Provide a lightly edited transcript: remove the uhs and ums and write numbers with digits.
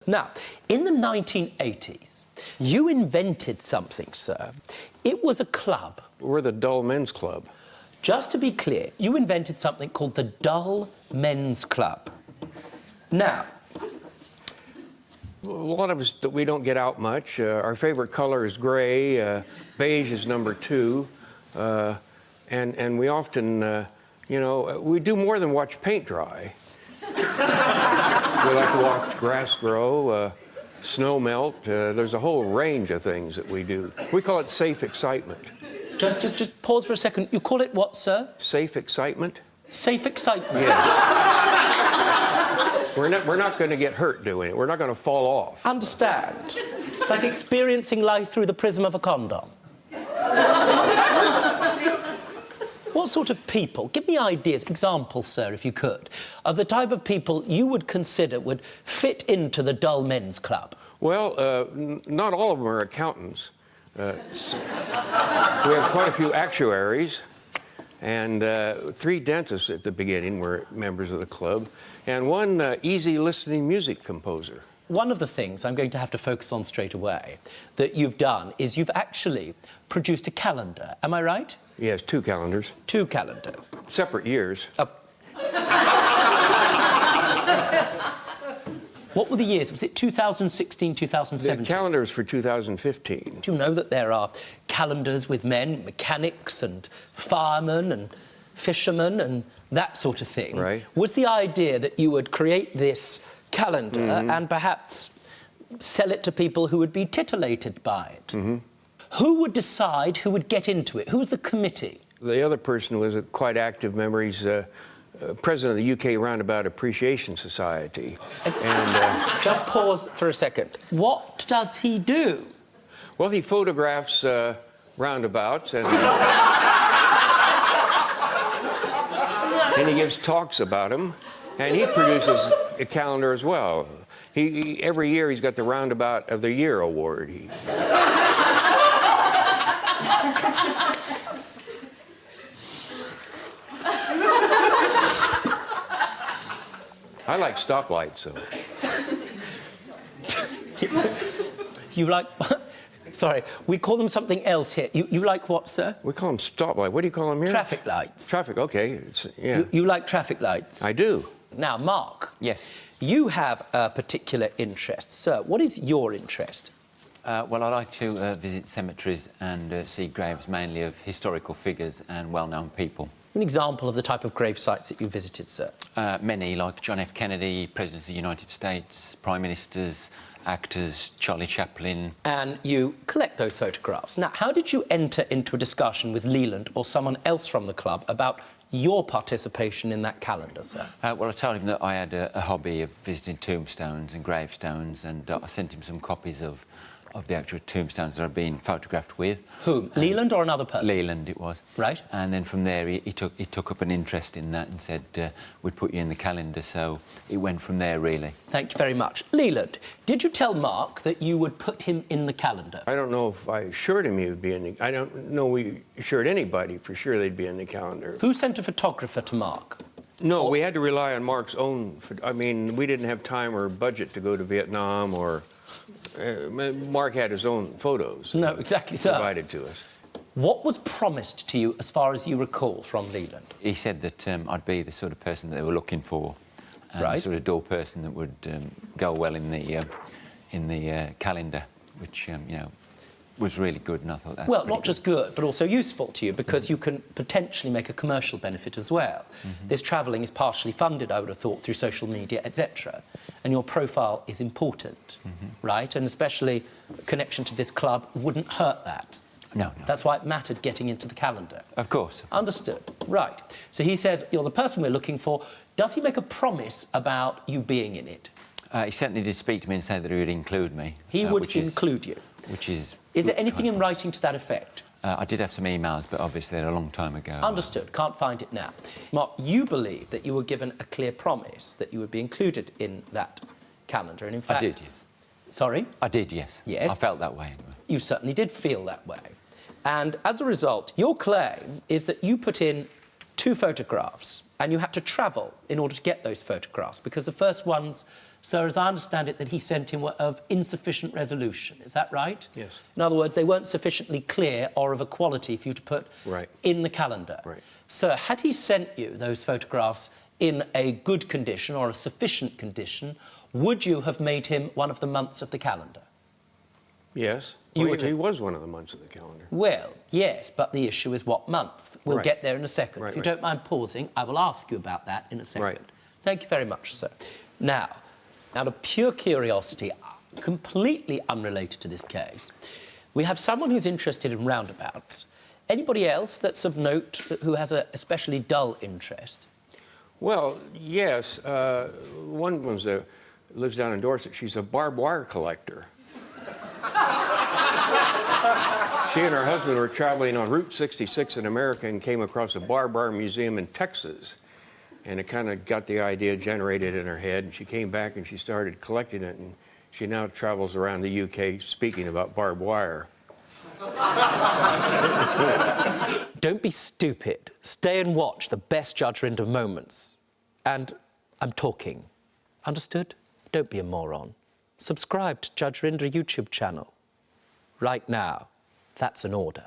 Now, in the 1980s, you invented something, sir. It was a club. We're the Dull Men's Club. Just to be clear, you invented something called the Dull Men's Club. Now, A lot of us, we don't get out much. Our favorite color is gray. Beige is number 2. And we often, we do more than watch paint dry. We like to watch grass grow, snow melt. There's a whole range of things that we do. We call it safe excitement. Just pause for a second. You call it what, sir? Safe excitement? Safe excitement? Yes. We're not going to get hurt doing it. We're not going to fall off. Understand. It's like experiencing life through the prism of a condom. What sort of people? Give me ideas, examples, sir, if you could, of the type of people you would consider would fit into the Dull Men's Club. Well, not all of them are accountants. We have quite a few actuaries, and 3 dentists at the beginning were members of the club, and 1 easy-listening music composer. One of the things I'm going to have to focus on straight away that you've done is you've actually produced a calendar. Am I right? Yes, 2 calendars. 2 calendars. Separate years. What were the years? Was it 2016, 2017? The calendar is for 2015. Do you know that there are calendars with men, mechanics and firemen and fishermen and that sort of thing? Right. Was the idea that you would create this calendar and perhaps sell it to people who would be titillated by it? Who would decide who would get into it? Who was the committee? The other person was a quite active member. He's president of the UK Roundabout Appreciation Society. Just pause for a second. What does he do? Well, he photographs roundabouts and he gives talks about them, and he produces a calendar as well. Every year he's got the Roundabout of the Year award. I like stoplights, so. You like... Sorry, we call them something else here. You like what, sir? We call them stoplights. What do you call them here? Traffic lights. Traffic, okay. Yeah. You like traffic lights? I do. Now, Mark. Yes. You have a particular interest. Sir, what is your interest? Well, I like to visit cemeteries and see graves mainly of historical figures and well-known people. An example of the type of grave sites that you visited, sir? Many, like John F. Kennedy, President of the United States, Prime Ministers, actors, Charlie Chaplin. And you collect those photographs. Now, how did you enter into a discussion with Leland or someone else from the club about your participation in that calendar, sir? Well, I told him that I had a hobby of visiting tombstones and gravestones, and I sent him some copies of the actual tombstones that I've been photographed with. Whom? Leland or another person? Leland, it was. Right. And then from there, he took up an interest in that and said, we'd put you in the calendar, so it went from there, really. Thank you very much. Leland, did you tell Mark that you would put him in the calendar? I don't know if I assured him he would be in the... I don't know we assured anybody for sure they'd be in the calendar. Who sent a photographer to Mark? No, we had to rely on Mark's own... I mean, we didn't have time or budget to go to Vietnam or... Mark had his own photos. No, exactly so. Provided to us. What was promised to you, as far as you recall, from Leland? He said that I'd be the sort of person that they were looking for, and right. the sort of dull person that would go well in the calendar, which was really good, and I thought that. Well, not just good, but also useful to you, because you can potentially make a commercial benefit as well. This travelling is partially funded, I would have thought, through social media, etc. And your profile is important, right? And especially connection to this club wouldn't hurt that. No. That's why it mattered getting into the calendar. Of course. Understood. Right. So he says, you're the person we're looking for. Does he make a promise about you being in it? He certainly did speak to me and say that he would include me. He would include you? Which is... Is there anything in writing to that effect? I did have some emails, but obviously they're a long time ago. Understood. Can't find it now. Mark, you believe that you were given a clear promise that you would be included in that calendar, and in fact... I did, yes. Sorry? I did, yes. Yes? I felt that way, anyway. You certainly did feel that way. And as a result, your claim is that you put in 2 photographs And you had to travel in order to get those photographs, because the first ones, sir, as I understand it, that he sent in were of insufficient resolution. Is that right? Yes. In other words, they weren't sufficiently clear or of a quality for you to put in the calendar. Right. Sir, had he sent you those photographs in a good condition or a sufficient condition, would you have made him one of the months of the calendar? Yes. You Well, would he have- was one of the months of the calendar. Well, yes, but the issue is what month. We'll Right. get there in a second. Right, If you right. don't mind pausing, I will ask you about that in a second. Right. Thank you very much, sir. Now, out of pure curiosity, completely unrelated to this case, we have someone who's interested in roundabouts. Anybody else that's of note who has a especially dull interest? Well, yes. One was lives down in Dorset. She's a barbed wire collector. She and her husband were traveling on Route 66 in America and came across a barbed wire museum in Texas. And it kind of got the idea generated in her head. And she came back and she started collecting it. And she now travels around the UK speaking about barbed wire. Don't be stupid. Stay and watch the best Judge Rinder moments. And I'm talking. Understood? Don't be a moron. Subscribe to Judge Rinder YouTube channel. Right now. That's an order.